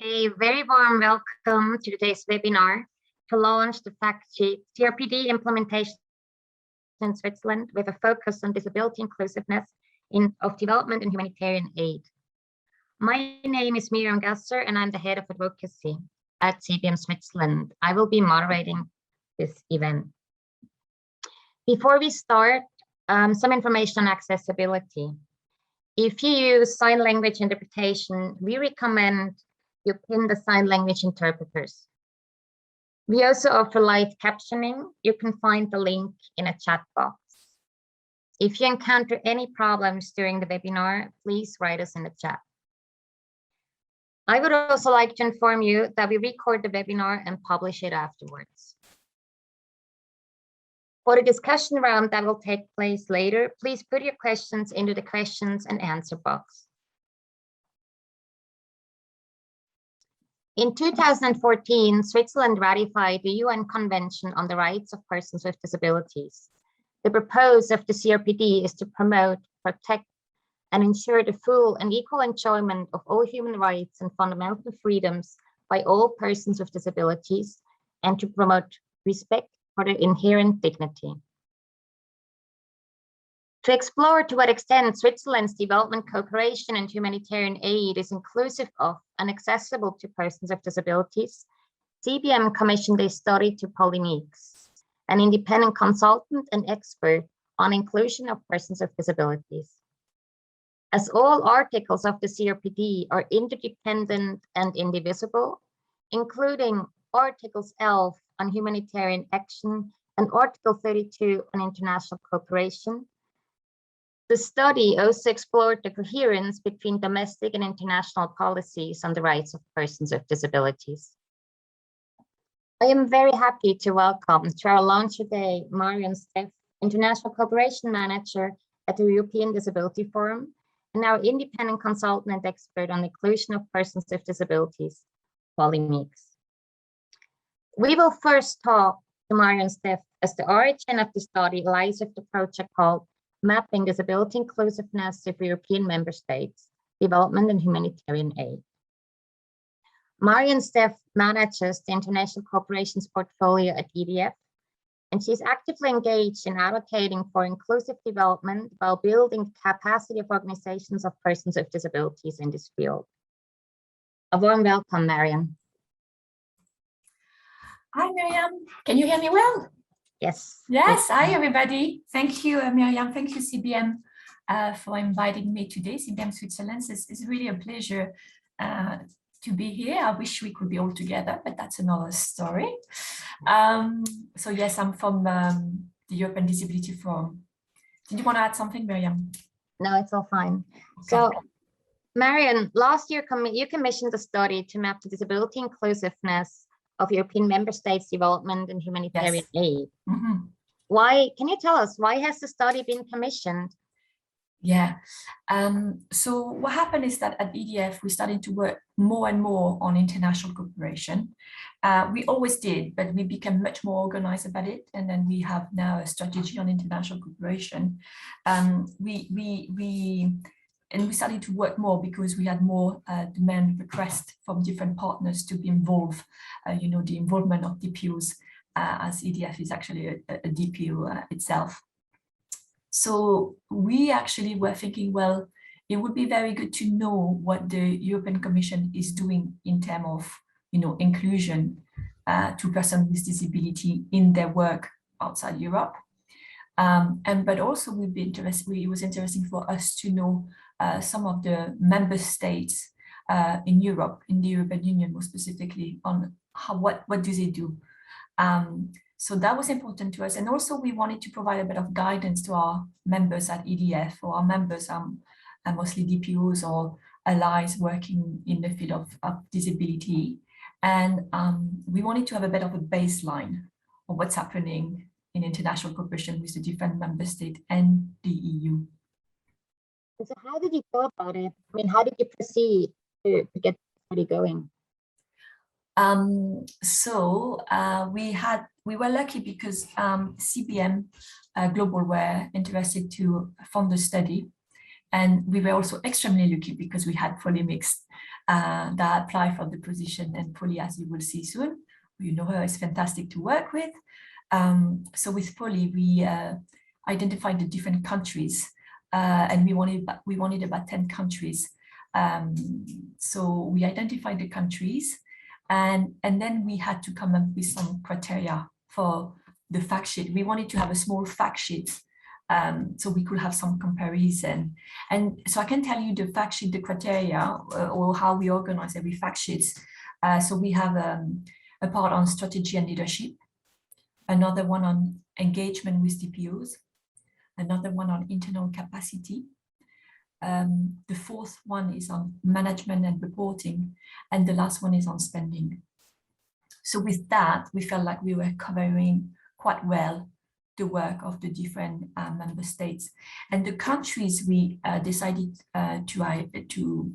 A very warm welcome to today's webinar to launch the fact sheet CRPD implementation in Switzerland with a focus on disability inclusiveness of development and humanitarian aid. My name is Miriam Gasser and I'm the head of advocacy at CBM Switzerland. I will be moderating this event. Before we start, some information on accessibility. If you use sign language interpretation, we recommend you pin the sign language interpreters. We also offer live captioning. You can find the link in a chat box. If you encounter any problems during the webinar, please write us in the chat. I would also like to inform you that we record the webinar and publish it afterwards. For the discussion round that will take place later, please put your questions into the questions and answer box. In 2014, Switzerland ratified the UN Convention on the Rights of Persons with Disabilities. The purpose of the CRPD is to promote, protect, and ensure the full and equal enjoyment of all human rights and fundamental freedoms by all persons with disabilities, and to promote respect for their inherent dignity. To explore to what extent Switzerland's development cooperation and humanitarian aid is inclusive of and accessible to persons with disabilities, CBM commissioned a study to Polymeeks, an independent consultant and expert on inclusion of persons with disabilities. As all articles of the CRPD are interdependent and indivisible, including Articles 11 on humanitarian action and Article 32 on international cooperation, the study also explored the coherence between domestic and international policies on the rights of persons with disabilities. I am very happy to welcome to our launch today Marion Steff, International Cooperation Manager at the European Disability Forum, and our independent consultant and expert on inclusion of persons with disabilities, Polymeeks. We will first talk to Marion Steff as the origin of the study lies with the project called Mapping Disability Inclusiveness of European Member States, Development and Humanitarian Aid. Marion Steff manages the international cooperations portfolio at EDF, and she's actively engaged in advocating for inclusive development while building the capacity of organizations of persons with disabilities in this field. A warm welcome, Marion. Hi, Miriam. Can you hear me well? Yes. Yes. Hi, everybody. Thank you, Miriam. Thank you, CBM, for inviting me today. CBM Switzerland. It's really a pleasure to be here. I wish we could be all together, but that's another story. So yes, I'm from the European Disability Forum. Did you want to add something, Miriam? No, it's all fine. Okay. So, Marion, last year you commissioned a study to map the disability inclusiveness of European member states' development and humanitarian aid. Mm-hmm. Why, can you tell us, why has the study been commissioned? Yeah, so what happened is that at EDF, we started to work more and more on international cooperation. We always did, but we became much more organized about it. And then we have now a strategy on international cooperation. And we started to work more because we had more demand requests from different partners to be involved. The involvement of DPOs, as EDF is actually a DPO itself. So we actually were thinking, well, it would be very good to know what the European Commission is doing in terms of, inclusion to persons with disability in their work outside Europe. But also it was interesting for us to know some of the member states in Europe, in the European Union more specifically, on what do they do. So that was important to us. And also we wanted to provide a bit of guidance to our members at EDF, or our members are mostly DPOs or allies working in the field of disability. And we wanted to have a bit of a baseline of what's happening in international cooperation with the different member states and the EU. So how did you go about it? I mean, how did you proceed to get the study going? We were lucky because CBM Global were interested to fund the study, and we were also extremely lucky because we had Polymeeks that apply for the position, and Polly, as you will see soon, you know her, is fantastic to work with. So with Polly, we identified the different countries, and we wanted about 10 countries. So we identified the countries, and then we had to come up with some criteria for the fact sheet. We wanted to have a small fact sheet, so we could have some comparison. And so I can tell you the fact sheet, the criteria, or how we organize every fact sheets. So we have a part on strategy and leadership, another one on engagement with DPOs, another one on internal capacity. The fourth one is on management and reporting, and the last one is on spending. So with that, we felt like we were covering quite well the work of the different member states. And the countries we decided to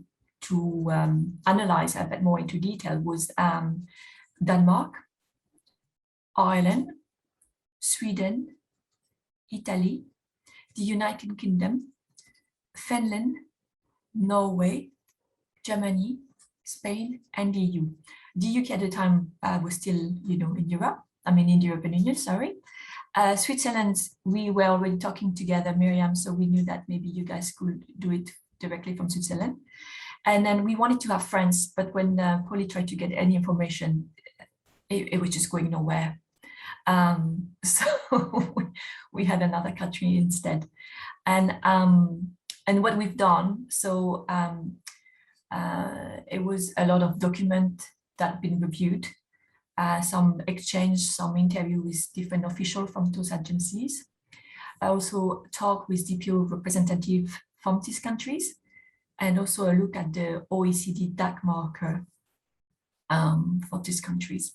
analyze a bit more into detail was Denmark, Ireland, Sweden, Italy, the United Kingdom, Finland, Norway, Germany, Spain, and the EU. The UK at the time was still, in Europe. I mean, in the European Union, sorry. Switzerland, we were already talking together, Miriam, so we knew that maybe you guys could do it directly from Switzerland. And then we wanted to have France, but when Polly tried to get any information, it was just going nowhere. So we had another country instead. And what we've done, so it was a lot of document that have been reviewed, some exchange, some interview with different officials from those agencies. I also talk with DPO representative from these countries, and also a look at the OECD DAC marker for these countries.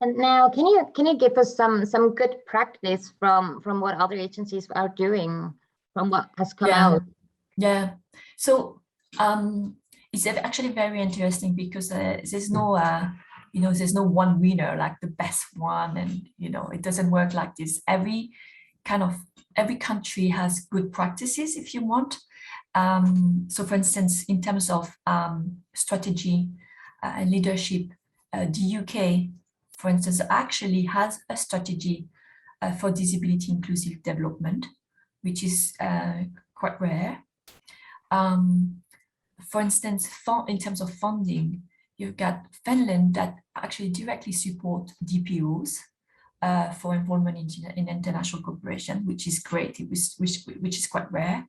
And now, can you give us some good practice from what other agencies are doing, from what has come out? Yeah. So it's actually very interesting because there's no there's no one winner, like the best one, and it doesn't work like this. Every country has good practices, if you want. So for instance, in terms of strategy and leadership, the UK, for instance, actually has a strategy for disability inclusive development, which is quite rare. For instance, in terms of funding, you've got Finland that actually directly support DPOs for involvement in international cooperation, which is great, which is quite rare.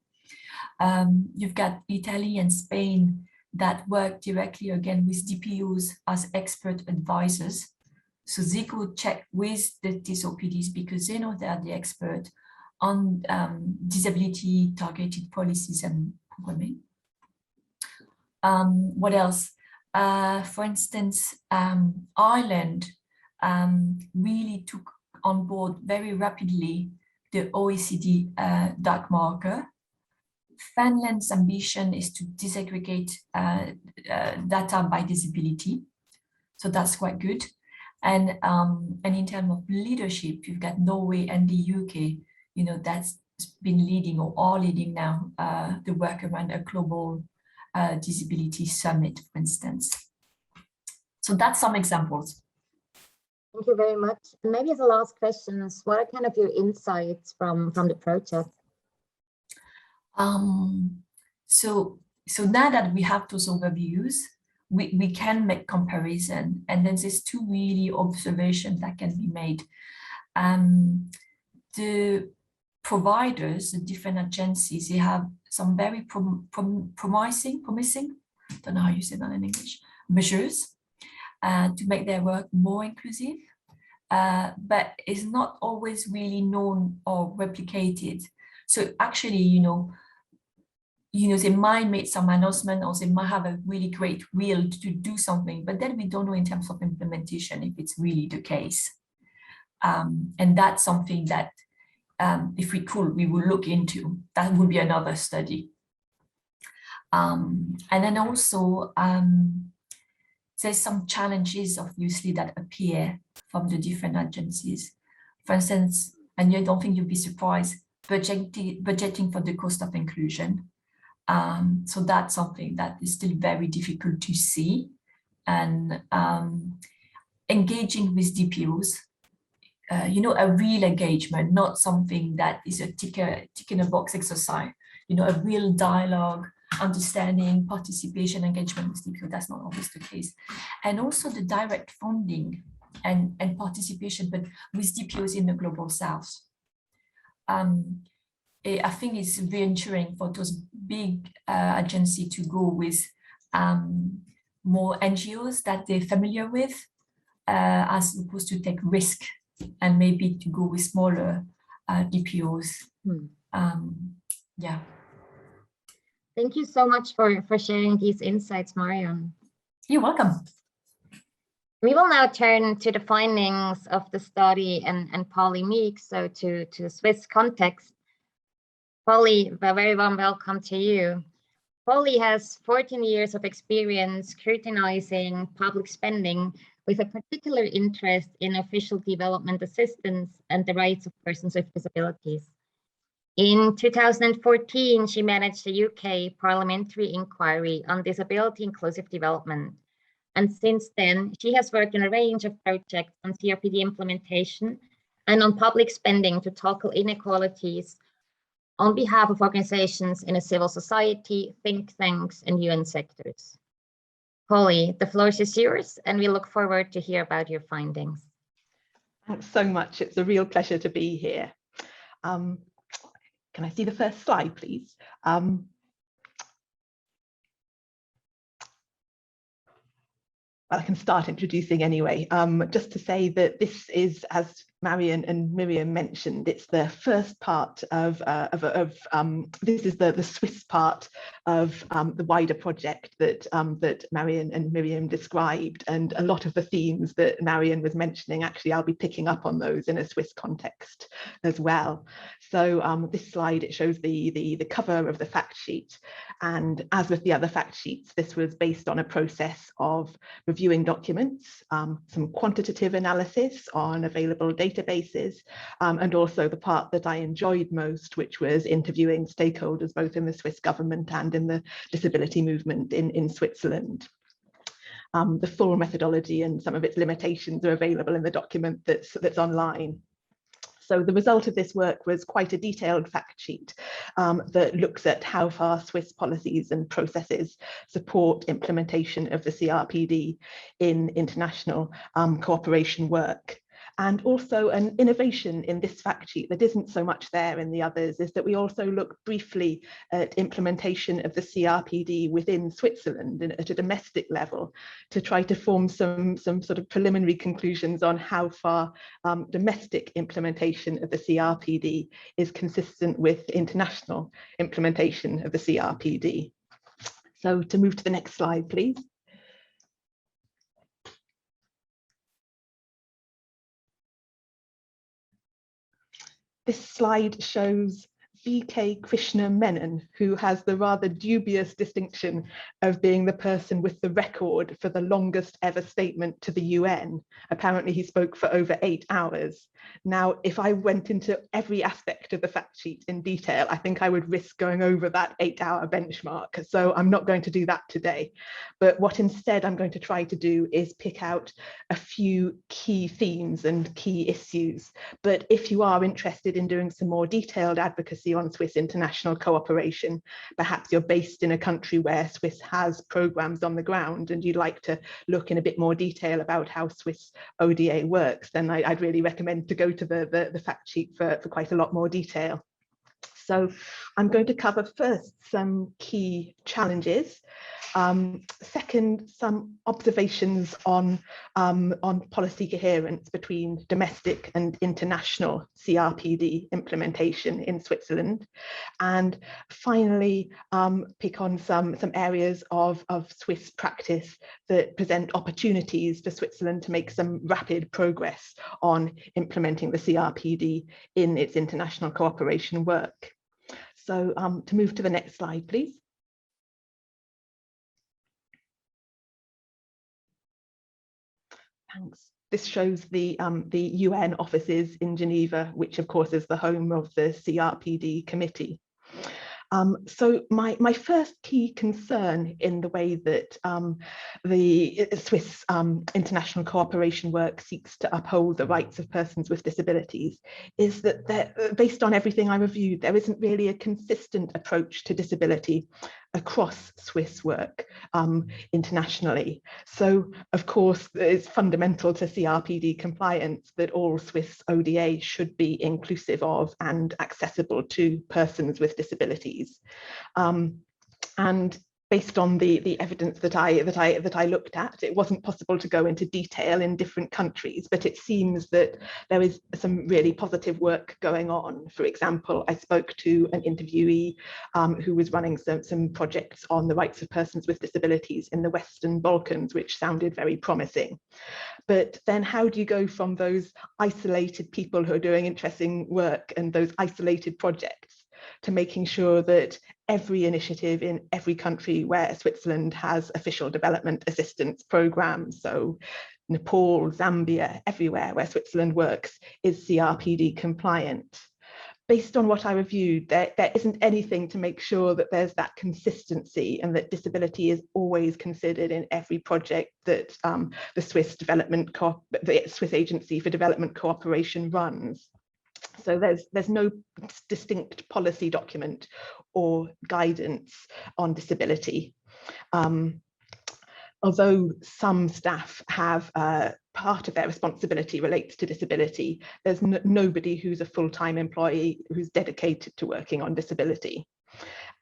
You've got Italy and Spain that work directly again with DPOs as expert advisors. So they go check with the TSOPDs because they know they are the expert on disability targeted policies and programming. What else? For instance, Ireland really took on board very rapidly the OECD DAC marker. Finland's ambition is to disaggregate data by disability, so that's quite good. And in terms of leadership, you've got Norway and the UK, that's been leading or are leading now the work around a global disability summit, for instance. So that's some examples. Thank you very much. And maybe as a last question, what are kind of your insights from the project? So now that we have those overviews, we can make comparison, and then there's two really observations that can be made. The providers, the different agencies, they have some very promising, don't know how you say that in English, measures to make their work more inclusive, but it's not always really known or replicated. So actually, they might make some announcement, or they might have a really great will to do something, but then we don't know in terms of implementation if it's really the case. And that's something that if we could, we will look into. That would be another study. And then also, there's some challenges, obviously, that appear from the different agencies. For instance, and I don't think you'll be surprised, budgeting for the cost of inclusion. So that's something that is still very difficult to see. And engaging with DPOs, a real engagement, not something that is a tick in a box exercise, a real dialogue, understanding, participation, engagement with DPO, that's not always the case. And also the direct funding and participation, but with DPOs in the Global South. I think it's reassuring for those big agencies to go with more NGOs that they're familiar with, as opposed to take risk and maybe to go with smaller DPOs. Yeah. Thank you so much for sharing these insights, Marion. You're welcome. We will now turn to the findings of the study and Polly, so to the Swiss context. Polly, a very warm welcome to you. Polly has 14 years of experience scrutinizing public spending with a particular interest in official development assistance and the rights of persons with disabilities. In 2014, she managed the UK parliamentary inquiry on disability inclusive development. And since then, she has worked on a range of projects on CRPD implementation and on public spending to tackle inequalities on behalf of organizations in a civil society, think tanks, and UN sectors. Polly, the floor is yours, and we look forward to hear about your findings. Thanks so much. It's a real pleasure to be here. Can I see the first slide, please? Well, I can start introducing anyway, just to say that this is, as Marion and Miriam mentioned, it's the first part of this is the Swiss part of the wider project that that Marion and Miriam described, and a lot of the themes that Marion was mentioning, actually I'll be picking up on those in a Swiss context as well. So this slide, it shows the cover of the fact sheet, and as with the other fact sheets, this was based on a process of reviewing documents, some quantitative analysis on available databases, and also the part that I enjoyed most, which was interviewing stakeholders both in the Swiss government and in the disability movement in Switzerland. The full methodology and some of its limitations are available in the document that's online. So the result of this work was quite a detailed fact sheet that looks at how far Swiss policies and processes support implementation of the CRPD in international cooperation work. And also an innovation in this fact sheet that isn't so much there in the others is that we also look briefly at implementation of the CRPD within Switzerland and at a domestic level to try to form some sort of preliminary conclusions on how far domestic implementation of the CRPD is consistent with international implementation of the CRPD. So to move to the next slide, please. This slide shows V.K. Krishna Menon, who has the rather dubious distinction of being the person with the record for the longest ever statement to the UN. Apparently he spoke for over 8 hours. Now, if I went into every aspect of the fact sheet in detail, I think I would risk going over that 8-hour benchmark. So I'm not going to do that today. But what instead I'm going to try to do is pick out a few key themes and key issues. But if you are interested in doing some more detailed advocacy on Swiss international cooperation, perhaps you're based in a country where Swiss has programs on the ground and you'd like to look in a bit more detail about how Swiss ODA works, then I'd really recommend to go to the fact sheet for quite a lot more detail. So I'm going to cover first some key challenges, second some observations on policy coherence between domestic and international CRPD implementation in Switzerland, and finally pick on some areas of Swiss practice that present opportunities for Switzerland to make some rapid progress on implementing the CRPD in its international cooperation work. So to move to the next slide, please. Thanks. This shows the UN offices in Geneva, which of course is the home of the CRPD committee. So my first key concern in the way that the Swiss international cooperation work seeks to uphold the rights of persons with disabilities is that based on everything I reviewed, there isn't really a consistent approach to disability across Swiss work internationally. So, of course, it's fundamental to CRPD compliance that all Swiss ODA should be inclusive of and accessible to persons with disabilities. And based on the evidence that I looked at, it wasn't possible to go into detail in different countries, but it seems that there is some really positive work going on. For example, I spoke to an interviewee who was running some projects on the rights of persons with disabilities in the Western Balkans, which sounded very promising. But then how do you go from those isolated people who are doing interesting work and those isolated projects to making sure that every initiative in every country where Switzerland has official development assistance programs, so Nepal, Zambia, everywhere where Switzerland works, is CRPD compliant? Based on what I reviewed, there isn't anything to make sure that there's that consistency and that disability is always considered in every project that the Swiss Agency for Development Cooperation runs. So there's no distinct policy document or guidance on disability. Although some staff have part of their responsibility relates to disability, there's nobody who's a full-time employee who's dedicated to working on disability.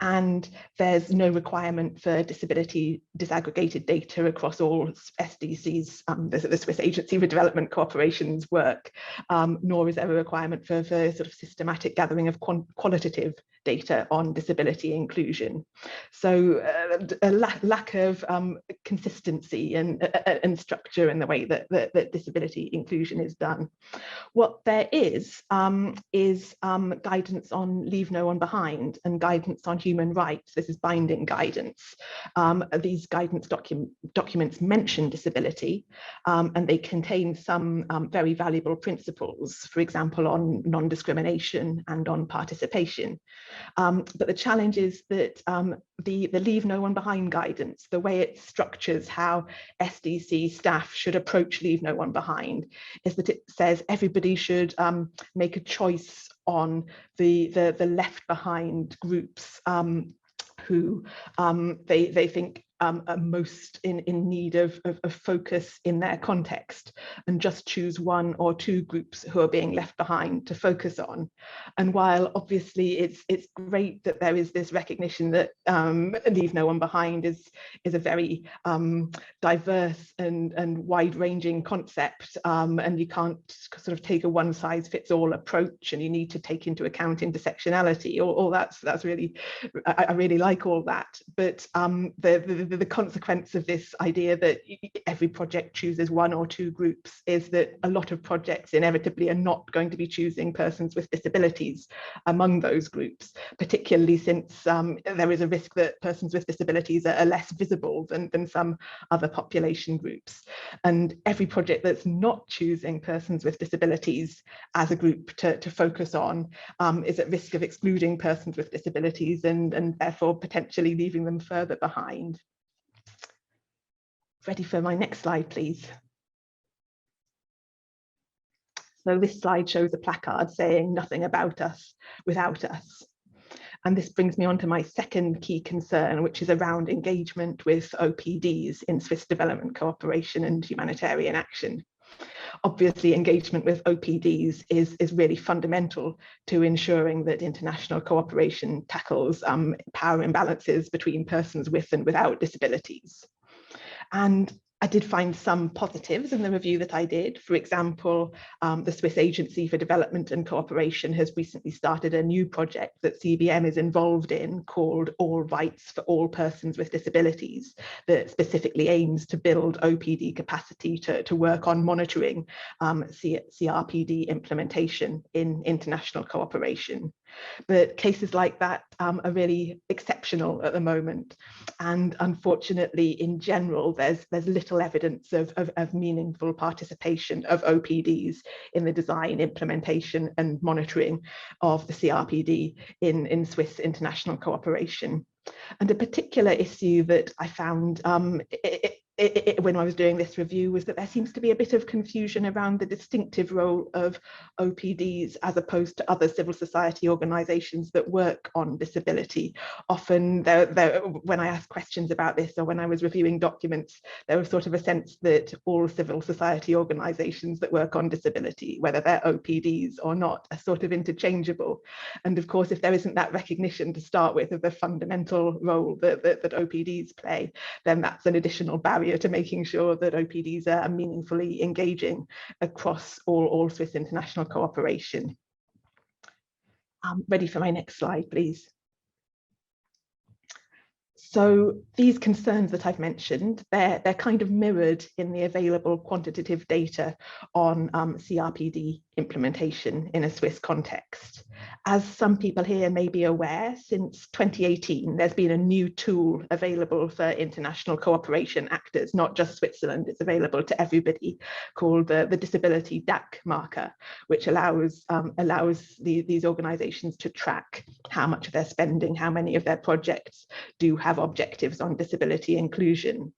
And there's no requirement for disability disaggregated data across all SDC's, the Swiss Agency for Development Cooperation's work, nor is there a requirement for sort of systematic gathering of qualitative data on disability inclusion. So a lack of consistency and structure in the way that disability inclusion is done. What there is guidance on leave no one behind and guidance on human rights. This is binding guidance. These guidance documents mention disability and they contain some very valuable principles, for example, on non-discrimination and on participation. But the challenge is that the leave no one behind guidance, the way it structures how SDC staff should approach leave no one behind, is that it says everybody should make a choice on the left behind groups who they think are most in need of focus in their context, and just choose one or two groups who are being left behind to focus on. And while obviously it's great that there is this recognition that leave no one behind is a very diverse and wide-ranging concept, and you can't sort of take a one-size-fits-all approach, and you need to take into account intersectionality. All that's really, I really like all that, but the consequence of this idea that every project chooses one or two groups is that a lot of projects inevitably are not going to be choosing persons with disabilities among those groups, particularly since there is a risk that persons with disabilities are less visible than some other population groups. And every project that's not choosing persons with disabilities as a group to focus on is at risk of excluding persons with disabilities and therefore potentially leaving them further behind. Ready for my next slide, please. So this slide shows a placard saying nothing about us without us. And this brings me on to my second key concern, which is around engagement with OPDs in Swiss development cooperation and humanitarian action. Obviously, engagement with OPDs is really fundamental to ensuring that international cooperation tackles power imbalances between persons with and without disabilities. And I did find some positives in the review that I did. For example, the Swiss Agency for Development and Cooperation has recently started a new project that CBM is involved in called All Rights for All Persons with Disabilities, that specifically aims to build OPD capacity to work on monitoring CRPD implementation in international cooperation. But cases like that are really exceptional at the moment. And unfortunately, in general, there's little evidence of meaningful participation of OPDs in the design, implementation and monitoring of the CRPD in Swiss international cooperation. And a particular issue that I found when I was doing this review was that there seems to be a bit of confusion around the distinctive role of OPDs as opposed to other civil society organisations that work on disability. Often, when I asked questions about this or when I was reviewing documents, there was sort of a sense that all civil society organisations that work on disability, whether they're OPDs or not, are sort of interchangeable. And of course, if there isn't that recognition to start with of the fundamental role that OPDs play, then that's an additional barrier to making sure that OPDs are meaningfully engaging across all Swiss international cooperation. Ready for my next slide, please. So these concerns that I've mentioned, they're kind of mirrored in the available quantitative data on CRPD implementation in a Swiss context. As some people here may be aware, since 2018, there's been a new tool available for international cooperation actors, not just Switzerland, it's available to everybody, called the Disability DAC marker, which allows these organizations to track how much of their spending, how many of their projects do have objectives on disability inclusion.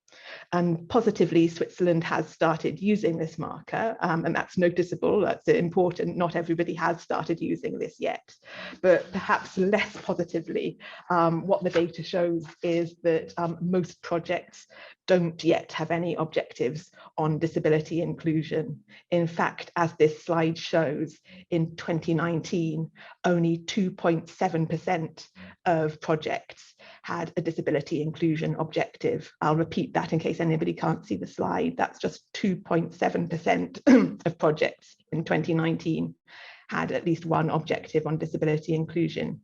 And positively, Switzerland has started using this marker, and that's noticeable, that's important. Not everybody has started using this yet, but perhaps less positively, what the data shows is that most projects don't yet have any objectives on disability inclusion. In fact, as this slide shows, in 2019, only 2.7% of projects had a disability inclusion objective. I'll repeat that in case anybody can't see the slide. That's just 2.7% of projects in 2019 had at least one objective on disability inclusion.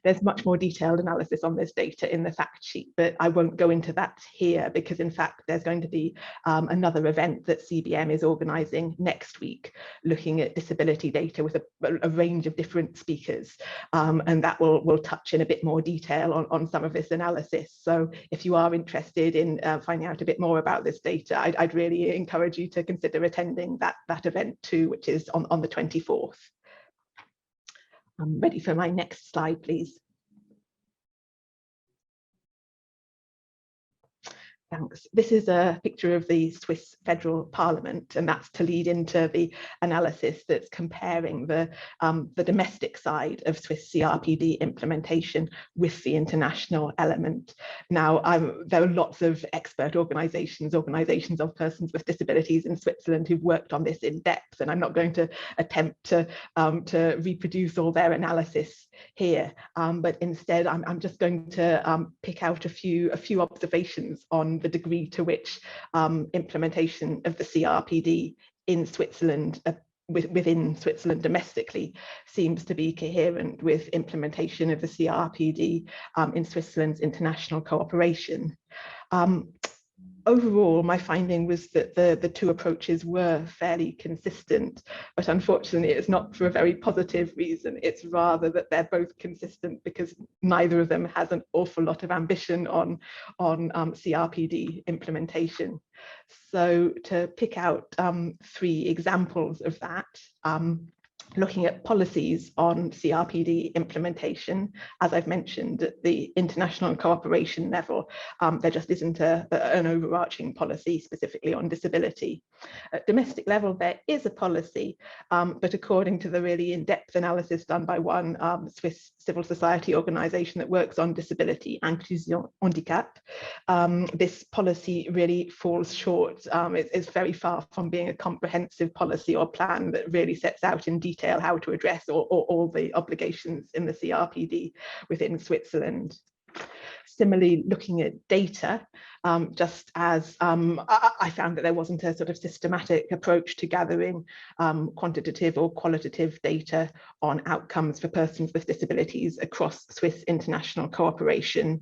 There's much more detailed analysis on this data in the fact sheet, but I won't go into that here because in fact there's going to be another event that CBM is organising next week, looking at disability data with a range of different speakers, and that will touch in a bit more detail on some of this analysis. So if you are interested in finding out a bit more about this data, I'd really encourage you to consider attending that event too, which is on the 24th. I'm ready for my next slide, please. Thanks. This is a picture of the Swiss Federal Parliament, and that's to lead into the analysis that's comparing the domestic side of Swiss CRPD implementation with the international element. Now, there are lots of expert organisations of persons with disabilities in Switzerland who've worked on this in depth, and I'm not going to attempt to reproduce all their analysis here, but instead I'm just going to pick out a few observations on the degree to which implementation of the CRPD in Switzerland, within Switzerland domestically, seems to be coherent with implementation of the CRPD in Switzerland's international cooperation. Overall, my finding was that the two approaches were fairly consistent, but unfortunately it's not for a very positive reason. It's rather that they're both consistent because neither of them has an awful lot of ambition on CRPD implementation. So to pick out 3 examples of that, looking at policies on CRPD implementation, as I've mentioned, at the international cooperation level, there just isn't an overarching policy specifically on disability. At domestic level, there is a policy, but according to the really in-depth analysis done by one Swiss civil society organisation that works on disability, Inclusion Handicap, this policy really falls short. It's very far from being a comprehensive policy or plan that really sets out in detail how to address all the obligations in the CRPD within Switzerland. Similarly, looking at data, just as I found that there wasn't a sort of systematic approach to gathering quantitative or qualitative data on outcomes for persons with disabilities across Swiss international cooperation.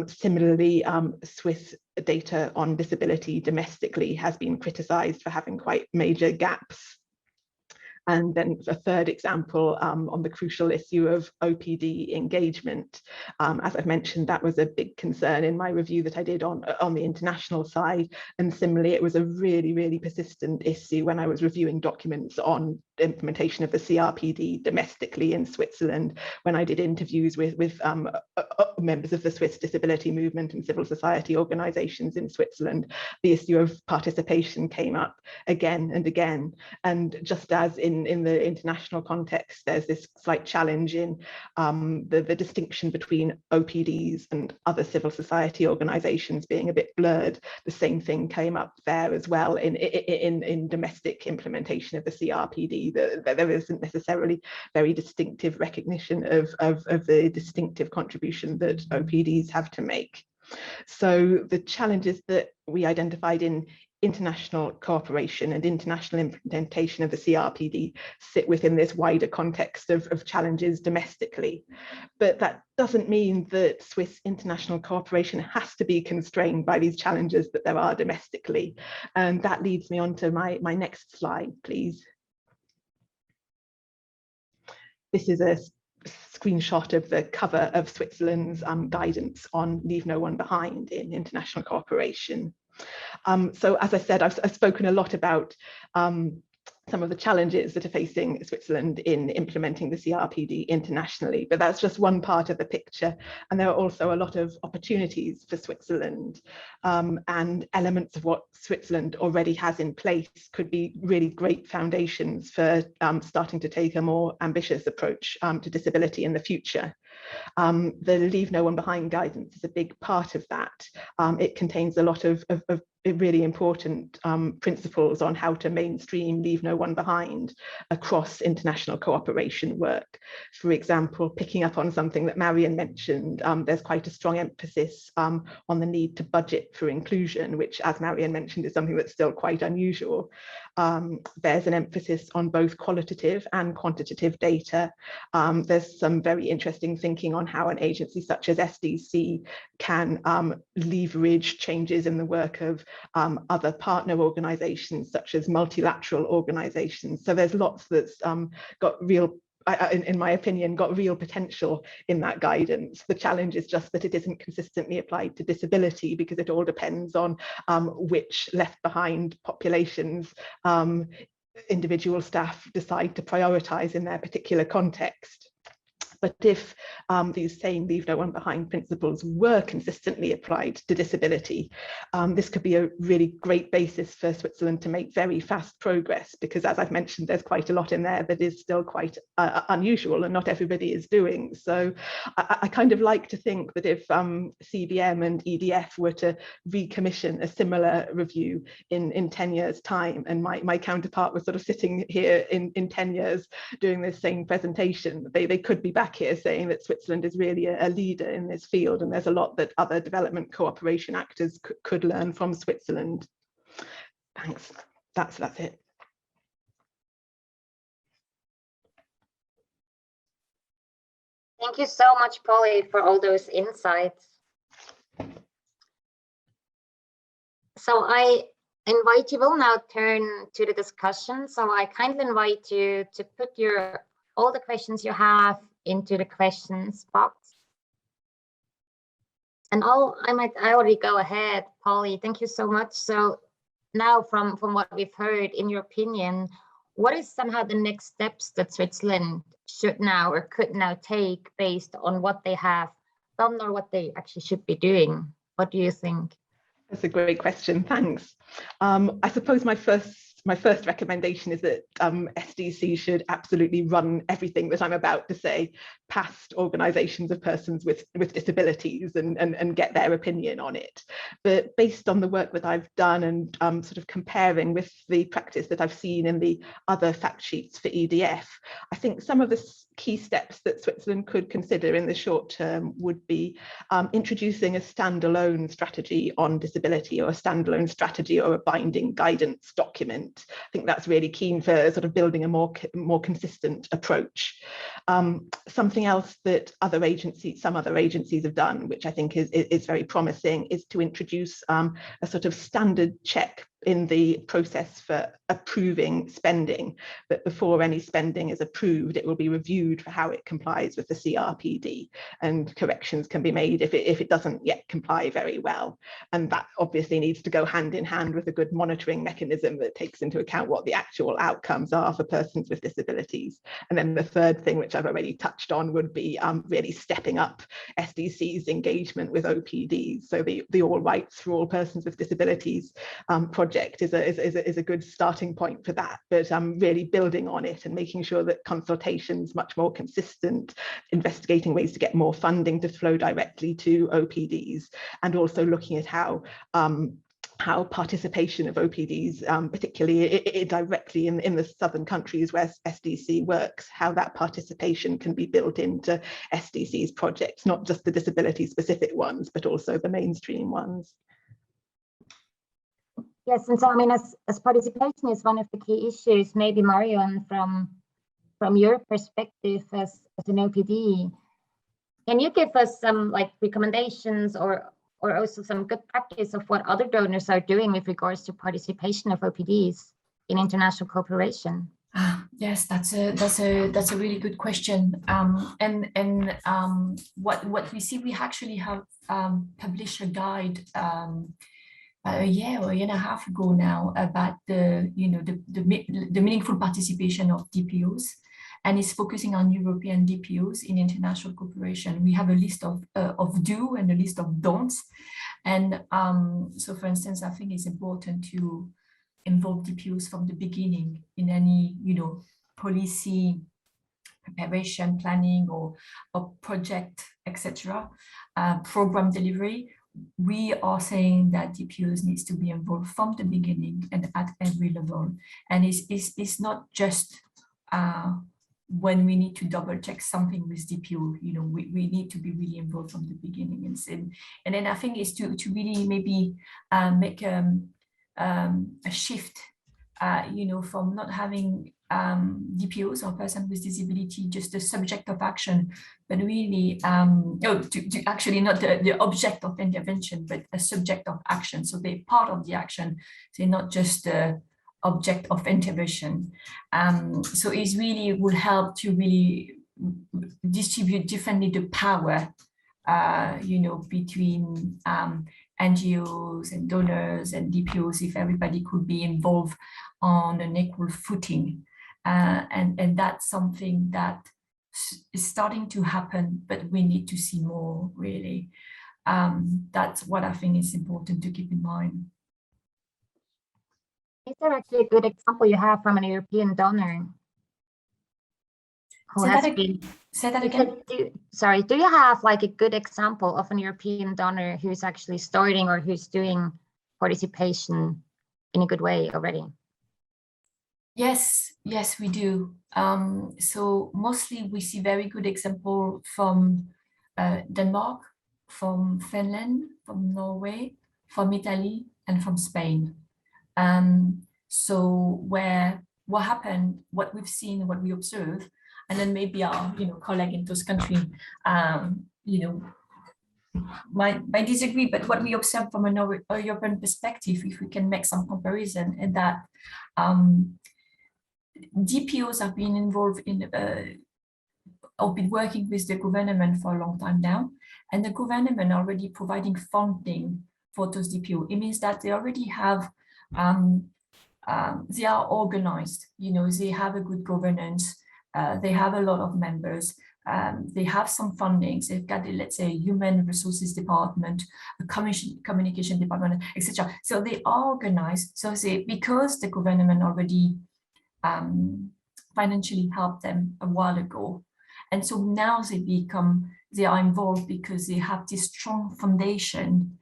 Similarly, Swiss data on disability domestically has been criticised for having quite major gaps. And then a third example on the crucial issue of OPD engagement. As I've mentioned, that was a big concern in my review that I did on the international side. And similarly, it was a really, really persistent issue when I was reviewing documents on implementation of the CRPD domestically in Switzerland, when I did interviews with members of the Swiss disability movement and civil society organizations in Switzerland. The issue of participation came up again and again. And just as in the international context, there's this slight challenge in the distinction between OPDs and other civil society organizations being a bit blurred. The same thing came up there as well in domestic implementation of the CRPD. There isn't necessarily very distinctive recognition of the distinctive contribution that OPDs have to make. So the challenges that we identified in international cooperation and international implementation of the CRPD sit within this wider context of challenges domestically. But that doesn't mean that Swiss international cooperation has to be constrained by these challenges that there are domestically. And that leads me on to my next slide, please. This is a screenshot of the cover of Switzerland's guidance on Leave No One Behind in international cooperation. So as I said, I've spoken a lot about some of the challenges that are facing Switzerland in implementing the CRPD internationally, but that's just one part of the picture. And there are also a lot of opportunities for Switzerland, and elements of what Switzerland already has in place could be really great foundations for starting to take a more ambitious approach to disability in the future. The Leave No One Behind guidance is a big part of that. It contains a lot of really important principles on how to mainstream Leave No One Behind across international cooperation work. For example, picking up on something that Marion mentioned, there's quite a strong emphasis on the need to budget for inclusion, which, as Marion mentioned, is something that's still quite unusual. There's an emphasis on both qualitative and quantitative data. There's some very interesting thinking on how an agency such as SDC can leverage changes in the work of other partner organizations such as multilateral organizations. So there's lots that's got real, in my opinion, got real potential in that guidance. The challenge is just that it isn't consistently applied to disability, because it all depends on which left behind populations individual staff decide to prioritize in their particular context. But if these same Leave No One Behind principles were consistently applied to disability, this could be a really great basis for Switzerland to make very fast progress, because, as I've mentioned, there's quite a lot in there that is still quite unusual and not everybody is doing. So I kind of like to think that if CBM and EDF were to recommission a similar review in 10 years' time, and my counterpart was sort of sitting here in 10 years doing this same presentation, they could be back here saying that Switzerland is really a leader in this field, and there's a lot that other development cooperation actors could learn from Switzerland. Thanks. That's it. Thank you so much, Polly, for all those insights. So I invite you, will now turn to the discussion. So I kindly invite you to put all the questions you have into the questions box. And I already go ahead, Polly, thank you so much. So now from what we've heard, in your opinion, what is somehow the next steps that Switzerland should now or could now take based on what they have done or what they actually should be doing? What do you think? That's a great question, thanks. I suppose my first recommendation is that SDC should absolutely run everything that I'm about to say past organisations of persons with disabilities and get their opinion on it. But based on the work that I've done and sort of comparing with the practice that I've seen in the other fact sheets for EDF, I think some of the key steps that Switzerland could consider in the short term would be introducing a standalone strategy on disability, or a standalone strategy or a binding guidance document. I think that's really keen for sort of building a more consistent approach. Something else that some other agencies have done, which I think is very promising, is to introduce a sort of standard check in the process for approving spending, that before any spending is approved, it will be reviewed for how it complies with the CRPD, and corrections can be made if it doesn't yet comply very well. And that obviously needs to go hand in hand with a good monitoring mechanism that takes into account what the actual outcomes are for persons with disabilities. And then the third thing, which I've already touched on, would be really stepping up SDC's engagement with OPDs. So the All Rights for All Persons with Disabilities project is a good starting point for that, but really building on it and making sure that consultation's much more consistent, investigating ways to get more funding to flow directly to OPDs, and also looking at how participation of OPDs, particularly directly in the southern countries where SDC works, how that participation can be built into SDC's projects, not just the disability specific ones, but also the mainstream ones. Yes, and so I mean, as participation is one of the key issues, maybe Marion, from your perspective as an OPD, can you give us some like recommendations or also some good practice of what other donors are doing with regards to participation of OPDs in international cooperation? Yes, that's a really good question. What we see, we actually have published a guide a year or a year and a half ago now about the meaningful participation of DPOs, and it's focusing on European DPOs in international cooperation. We have a list of do and a list of don'ts, and so for instance, I think it's important to involve DPOs from the beginning in any policy preparation, planning, or project, etc. Program delivery. We are saying that DPOs needs to be involved from the beginning and at every level, and it's not just when we need to double check something with DPO. We need to be really involved from the beginning, and then I think it's to really maybe make a shift, from not having DPOs or person with disability just a subject of action, but really to actually not the object of intervention, but a subject of action. So they're part of the action, they're not just the object of intervention. So it really will help to really distribute differently the power, between NGOs and donors and DPOs, if everybody could be involved on an equal footing. And that's something that is starting to happen, but we need to see more, really. That's what I think is important to keep in mind. Is there actually a good example you have from an European donor? Say that again. Do you have like a good example of an European donor who's actually starting or who's doing participation in a good way already? Yes, we do. So mostly we see very good example from Denmark, from Finland, from Norway, from Italy, and from Spain. So what happened, what we've seen, what we observe, and then maybe our colleague in those countries might disagree, but what we observe from a European perspective, if we can make some comparison, and that DPOs have been involved in or been working with the government for a long time now, and the government already providing funding for those DPO. It means that they already have they are organized, they have a good governance, they have a lot of members, they have some fundings, they've got, let's say, human resources department, a communication department, etc. So they are organized. So because the government already financially helped them a while ago, and so now they are involved because they have this strong foundation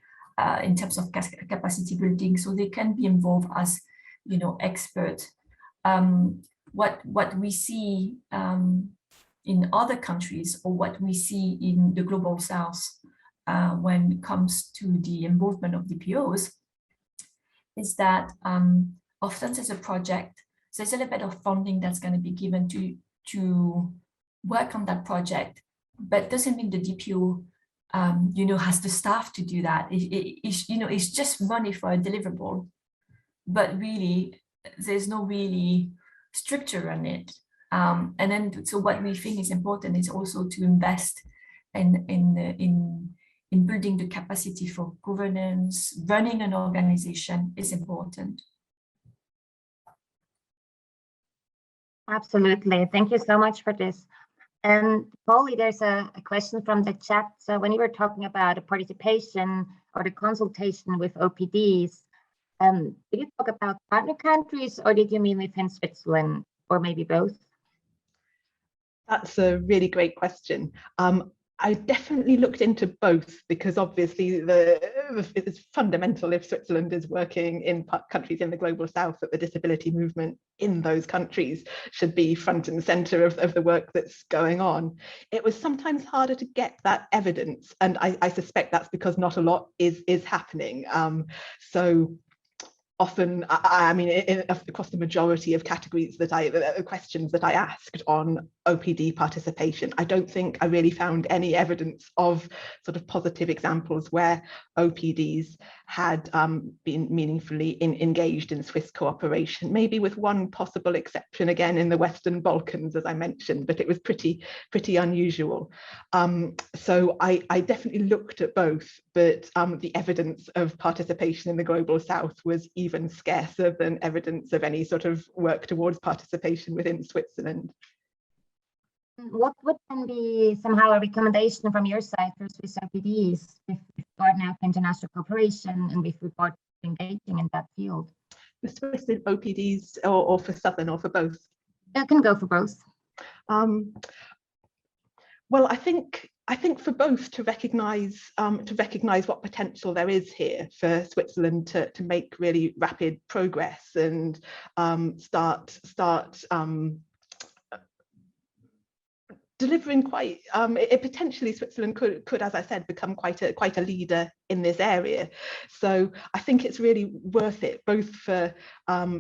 in terms of capacity building, so they can be involved as expert. What we see in other countries, or what we see in the global south when it comes to the involvement of DPOs, is that often there's a project, there's a little bit of funding that's going to be given to work on that project, but doesn't mean the DPO you know, has the staff to do that. You know, it's just money for a deliverable, but really there's no really structure on it. And then, so what we think is important is also to invest in building the capacity for governance. Running an organization is important. Absolutely. Thank you so much for this. And Polly, there's a question from the chat. So when you were talking about the participation or the consultation with OPDs, did you talk about partner countries or did you mean within Switzerland, or maybe both? That's a really great question. I definitely looked into both because obviously it's fundamental if Switzerland is working in countries in the global south that the disability movement in those countries should be front and center of the work that's going on. It was sometimes harder to get that evidence, and I suspect that's because not a lot is happening. So often, I mean, across the majority of categories the questions that I asked on OPD participation, I don't think I really found any evidence of sort of positive examples where OPDs had been meaningfully engaged in Swiss cooperation, maybe with one possible exception again in the Western Balkans, as I mentioned, but it was pretty unusual. So I definitely looked at both, but the evidence of participation in the global south was even scarcer than evidence of any sort of work towards participation within Switzerland. What would then be somehow a recommendation from your side for Swiss OPDs with regard now to international cooperation and with regard to engaging in that field? The Swiss OPDs or for Southern or for both? I can go for both. Well, I think for both to recognise what potential there is here for Switzerland to make really rapid progress and start delivering quite potentially Switzerland could, as I said, become quite a leader in this area. So I think it's really worth it, both for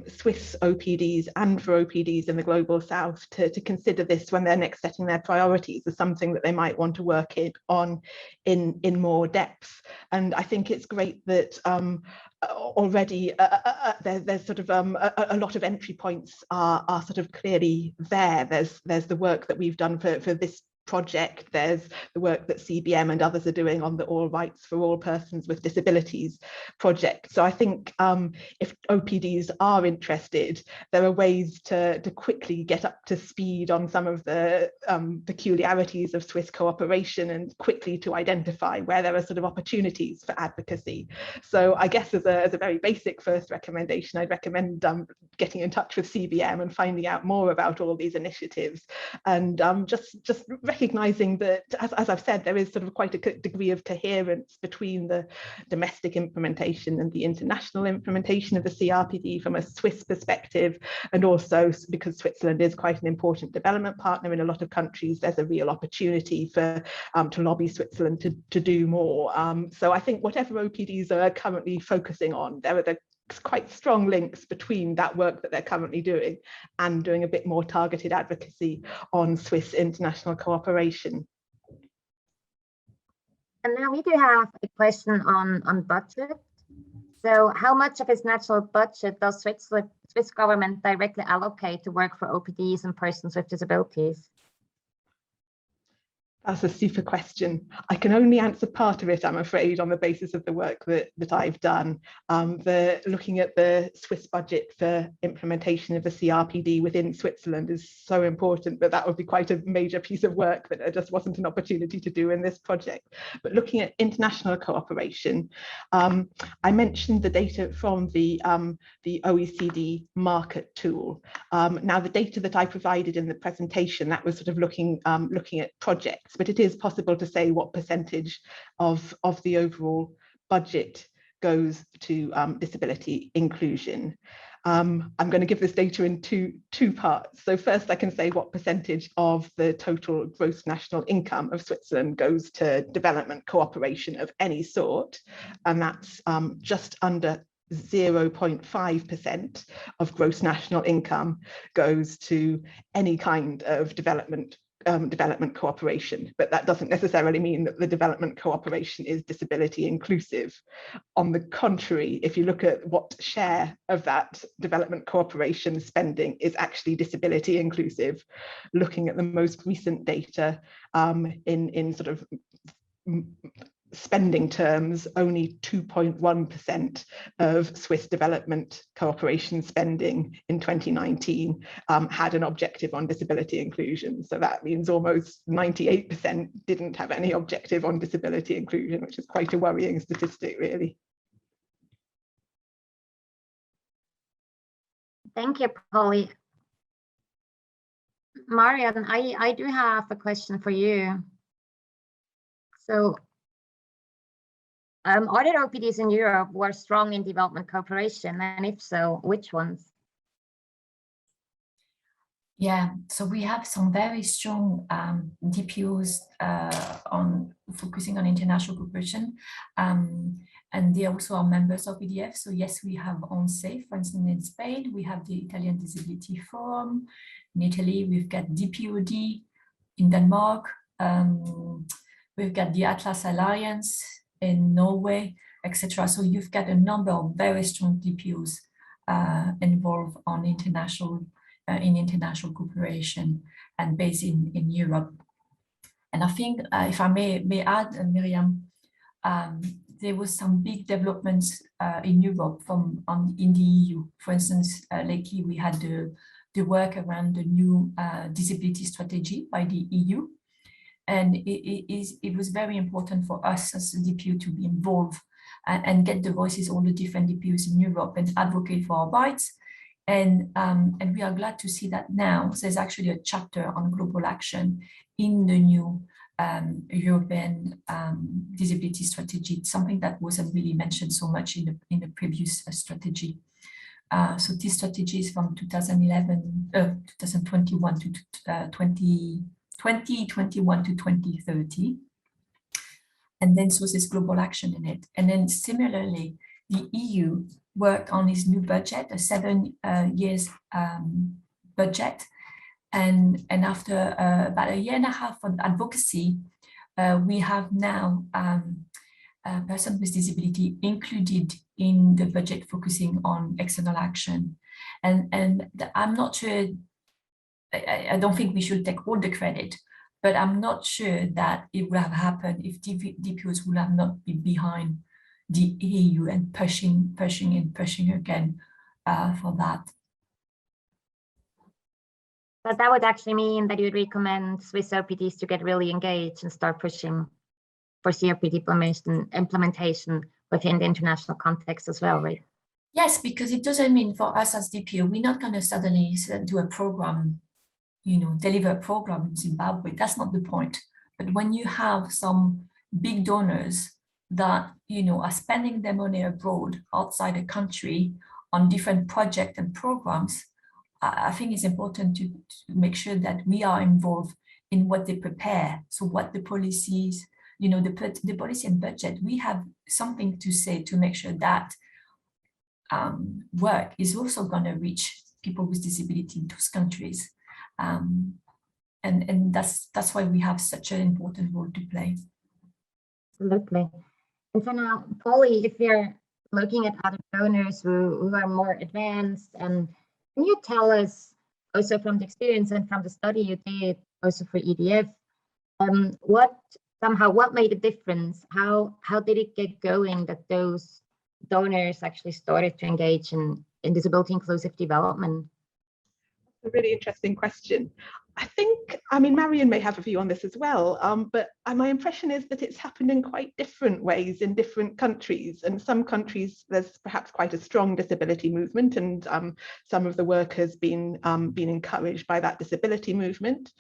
Swiss OPDs and for OPDs in the global south, to consider this when they're next setting their priorities as something that they might want to work on in more depth. And I think it's great that already there's sort of a lot of entry points are sort of clearly there. There's the work that we've done for this project, there's the work that CBM and others are doing on the All Rights for All Persons with Disabilities project. So I think if OPDs are interested, there are ways to quickly get up to speed on some of the peculiarities of Swiss cooperation and quickly to identify where there are sort of opportunities for advocacy. So I guess as a very basic first recommendation, I'd recommend getting in touch with CBM and finding out more about all these initiatives, and just recognizing that, as I've said, there is sort of quite a degree of coherence between the domestic implementation and the international implementation of the CRPD from a Swiss perspective, and also because Switzerland is quite an important development partner in a lot of countries, there's a real opportunity for to lobby Switzerland to do more. So I think whatever OPDs are currently focusing on, there are quite strong links between that work that they're currently doing and doing a bit more targeted advocacy on Swiss international cooperation. And now we do have a question on budget. So how much of its national budget does Swiss government directly allocate to work for OPDs and persons with disabilities? That's a super question. I can only answer part of it, I'm afraid, on the basis of the work that I've done. Looking at the Swiss budget for implementation of the CRPD within Switzerland is so important that would be quite a major piece of work that there just wasn't an opportunity to do in this project. But looking at international cooperation, I mentioned the data from the OECD market tool. Now, the data that I provided in the presentation, that was sort of looking at projects, but it is possible to say what percentage of the overall budget goes to disability inclusion. I'm going to give this data in two parts. So first, I can say what percentage of the total gross national income of Switzerland goes to development cooperation of any sort, and that's just under 0.5% of gross national income goes to any kind of development development cooperation, but that doesn't necessarily mean that the development cooperation is disability inclusive. On the contrary, if you look at what share of that development cooperation spending is actually disability inclusive, looking at the most recent data in sort of spending terms, only 2.1% of Swiss development cooperation spending in 2019 had an objective on disability inclusion. So that means almost 98% didn't have any objective on disability inclusion, which is quite a worrying statistic, really. Thank you, Polly. Marian, I do have a question for you. So, are there OPDs in Europe who are strong in development cooperation? And if so, which ones? Yeah, so we have some very strong DPOs on focusing on international cooperation, and they also are members of EDF. So yes, we have ONSAFE, for instance, in Spain. We have the Italian Disability Forum. In Italy, we've got DPOD. In Denmark, we've got the Atlas Alliance in Norway, etc. So you've got a number of very strong DPOs involved on international cooperation and based in Europe. And I think, if I may add, Miriam, there was some big developments in Europe in the EU. For instance, lately we had the work around the new disability strategy by the EU. And it was very important for us as a DPO to be involved and get the voices of all the different DPOs in Europe and advocate for our rights. And we are glad to see that now there's actually a chapter on global action in the new European disability strategy. It's something that wasn't really mentioned so much in the previous strategy. So this strategy is from 2021 to 2021 to 2030. And then so there's global action in it. And then similarly, the EU worked on its new budget, a 7 years budget. And after about a year and a half of advocacy, we have now a person with disability included in the budget focusing on external action. And I'm not sure, I don't think we should take all the credit, but I'm not sure that it would have happened if DPOs would have not been behind the EU and pushing again for that. But that would actually mean that you would recommend Swiss OPDs to get really engaged and start pushing for COPD implementation within the international context as well, right? Yes, because it doesn't mean for us as DPO, we're not going to suddenly do a program, deliver a program in Zimbabwe. That's not the point. But when you have some big donors that, are spending their money abroad, outside the country, on different projects and programs, I think it's important to make sure that we are involved in what they prepare. So what the policies, the policy and budget, we have something to say to make sure that work is also going to reach people with disability in those countries. And that's why we have such an important role to play. Absolutely. And for now, Polly, if you're looking at other donors who are more advanced, and can you tell us also from the experience and from the study you did also for EDF, what made a difference? How did it get going that those donors actually started to engage in disability inclusive development? A really interesting question. I mean, Marian may have a view on this as well, but my impression is that it's happened in quite different ways in different countries. And some countries, there's perhaps quite a strong disability movement, and some of the work has been encouraged by that disability movement.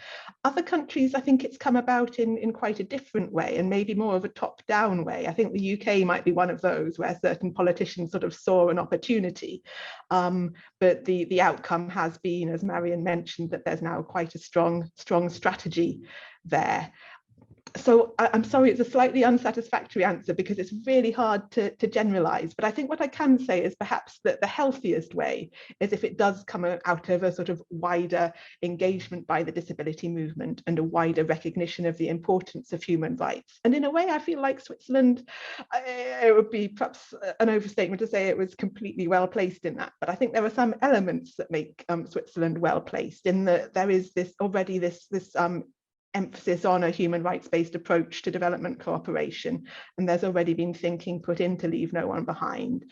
Other countries, I think it's come about in quite a different way, and maybe more of a top-down way. I think the UK might be one of those where certain politicians sort of saw an opportunity. But the outcome has been, as Marian mentioned, that there's now quite a strong strategy there. So I'm sorry, it's a slightly unsatisfactory answer because it's really hard to generalize. But I think what I can say is perhaps that the healthiest way is if it does come out of a sort of wider engagement by the disability movement and a wider recognition of the importance of human rights. And in a way, I feel like Switzerland, it would be perhaps an overstatement to say it was completely well placed in that. But I think there are some elements that make Switzerland well placed in that there is this already this emphasis on a human rights-based approach to development cooperation, and there's already been thinking put in to leave no one behind.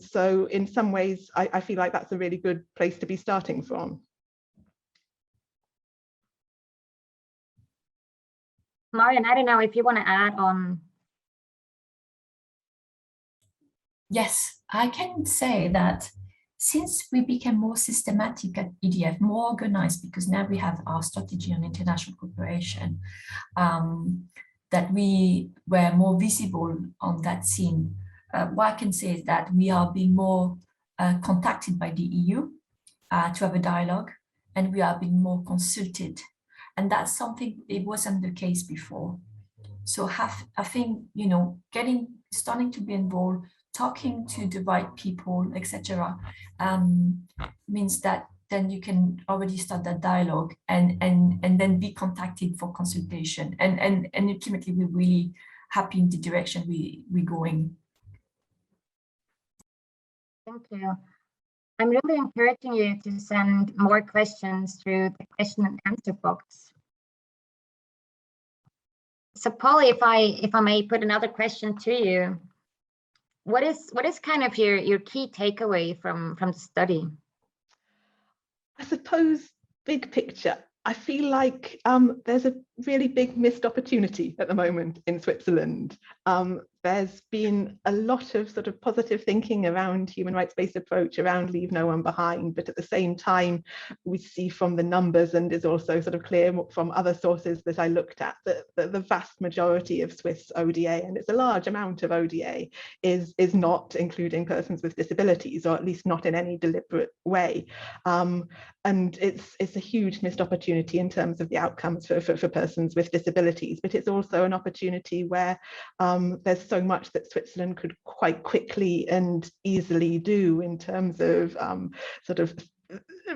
So in some ways, I feel like that's a really good place to be starting from. Marion, I don't know if you want to add on. Yes, I can say that since we became more systematic at EDF, more organized, because now we have our strategy on international cooperation, that we were more visible on that scene. What I can say is that we are being more contacted by the EU to have a dialogue, and we are being more consulted. And that's something it wasn't the case before. So I think, you know, starting to be involved, talking to the right people, etc., means that then you can already start that dialogue and then be contacted for consultation. And ultimately, we're really happy in the direction we're going. Thank you. I'm really encouraging you to send more questions through the question and answer box. So Polly, if I may put another question to you, what is kind of your key takeaway from the study? I suppose big picture, I feel like there's a really big missed opportunity at the moment in Switzerland. There's been a lot of sort of positive thinking around human rights-based approach, around leave no one behind, but at the same time, we see from the numbers, and is also sort of clear from other sources that I looked at, that the vast majority of Swiss ODA, and it's a large amount of ODA, is not including persons with disabilities, or at least not in any deliberate way. And it's a huge missed opportunity in terms of the outcomes for persons with disabilities, but it's also an opportunity where there's so much that Switzerland could quite quickly and easily do in terms of sort of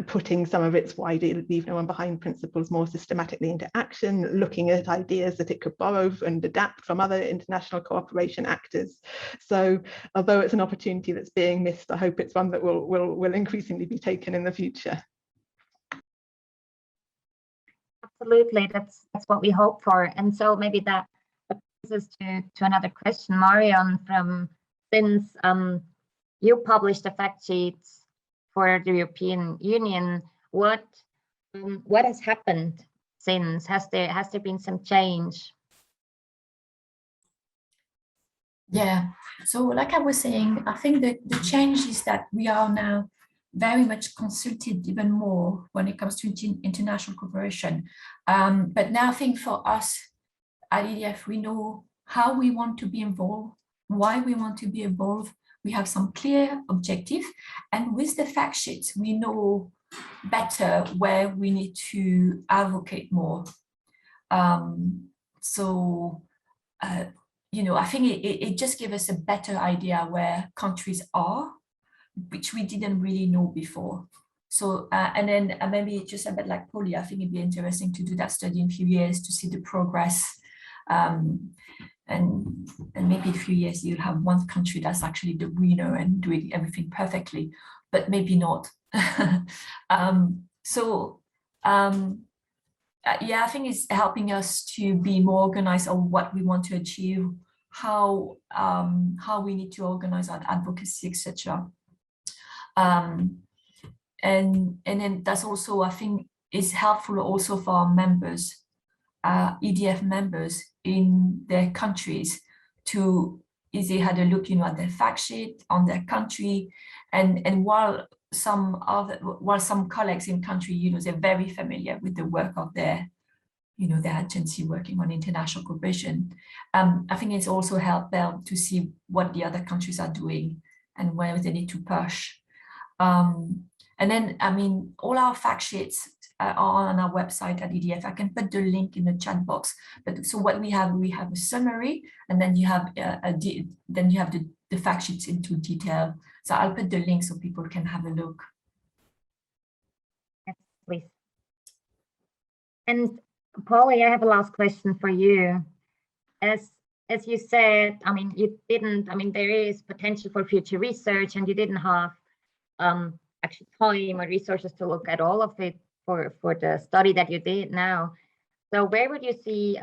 putting some of its wider leave no one behind principles more systematically into action, looking at ideas that it could borrow and adapt from other international cooperation actors. So although it's an opportunity that's being missed, I hope it's one that will increasingly be taken in the future. Absolutely, that's what we hope for. And so maybe that brings us to another question, Marion, since you published the fact sheets for the European Union, what has happened since? Has there been some change? Yeah, so like I was saying, I think that the change is that we are now very much consulted even more when it comes to international cooperation. But now I think for us at EDF, we know how we want to be involved, why we want to be involved. We have some clear objective, and with the fact sheets, we know better where we need to advocate more. You know, I think it just gives us a better idea where countries are, which we didn't really know before. So, and then maybe just a bit like Polly, I think it'd be interesting to do that study in a few years to see the progress. And maybe in a few years, you'll have one country that's actually the winner and doing everything perfectly, but maybe not. Yeah, I think it's helping us to be more organized on what we want to achieve, how we need to organize our advocacy, etc. And then that's also, I think, is helpful also for our members, EDF members in their countries, to easily had a look, you know, at their fact sheet on their country, and while some colleagues in country, you know, they're very familiar with the work of their, you know, their agency working on international cooperation. I think it's also helped them to see what the other countries are doing and where they need to push. And then, I mean, all our fact sheets on our website at EDF. I can put the link in the chat box. But so what we have a summary, and then you have the fact sheets into detail. So I'll put the link so people can have a look. Yes, please. And Polly, I have a last question for you. As you said, I mean, there is potential for future research, and you didn't have actually time or resources to look at all of it for the study that you did now. So where would you see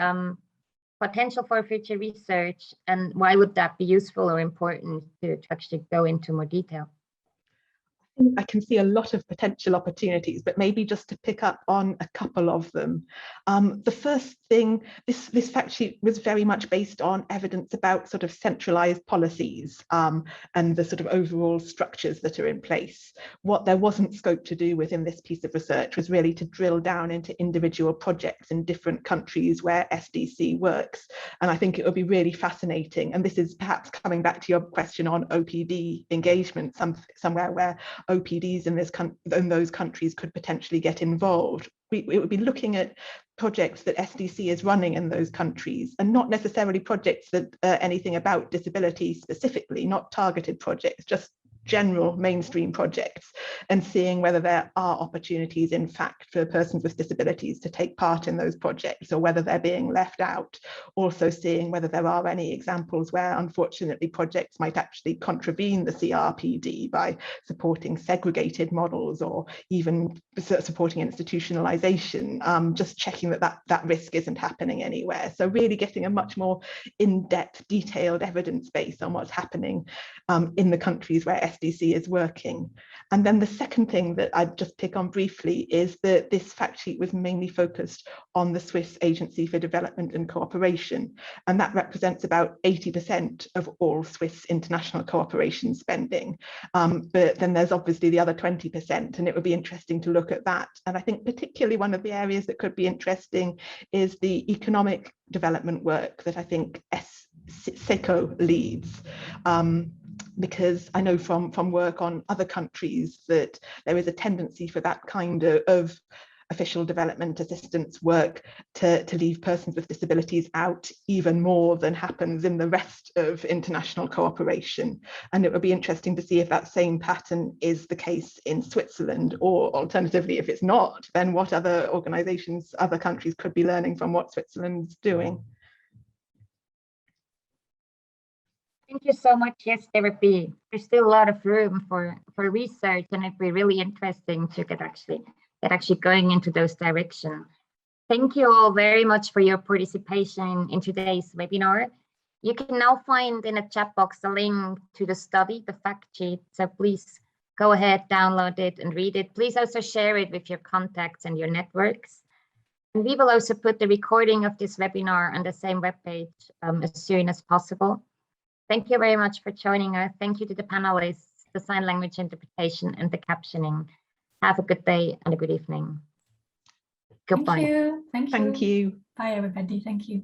potential for future research, and why would that be useful or important to actually go into more detail? I can see a lot of potential opportunities, but maybe just to pick up on a couple of them. The first thing, this fact sheet was very much based on evidence about sort of centralized policies and the sort of overall structures that are in place. What there wasn't scope to do within this piece of research was really to drill down into individual projects in different countries where SDC works. And I think it would be really fascinating. And this is perhaps coming back to your question on OPD engagement, somewhere where OPDs in those countries could potentially get involved. It would be looking at projects that SDC is running in those countries, and not necessarily projects that anything about disability specifically, not targeted projects, just general mainstream projects, and seeing whether there are opportunities in fact for persons with disabilities to take part in those projects, or whether they're being left out. Also seeing whether there are any examples where unfortunately projects might actually contravene the CRPD by supporting segregated models or even supporting institutionalization, just checking that risk isn't happening anywhere. So really getting a much more in-depth, detailed evidence base on what's happening in the countries where SDC is working. And then the second thing that I'd just pick on briefly is that this fact sheet was mainly focused on the Swiss Agency for Development and Cooperation, and that represents about 80% of all Swiss international cooperation spending. But then there's obviously the other 20%, and it would be interesting to look at that. And I think particularly one of the areas that could be interesting is the economic development work that I think SECO leads. Because I know from work on other countries that there is a tendency for that kind of official development assistance work to leave persons with disabilities out even more than happens in the rest of international cooperation. And it would be interesting to see if that same pattern is the case in Switzerland, or alternatively, if it's not, then what other organizations, other countries could be learning from what Switzerland's doing. Thank you so much. Yes, there's still a lot of room for research, and it'd be really interesting to get actually going into those directions. Thank you all very much for your participation in today's webinar. You can now find in a chat box a link to the study, the fact sheet. So please go ahead, download it and read it. Please also share it with your contacts and your networks. And we will also put the recording of this webinar on the same webpage as soon as possible. Thank you very much for joining us. Thank you to the panelists, the sign language interpretation and the captioning. Have a good day and a good evening. Goodbye. Thank you. Thank you. Bye, everybody. Thank you.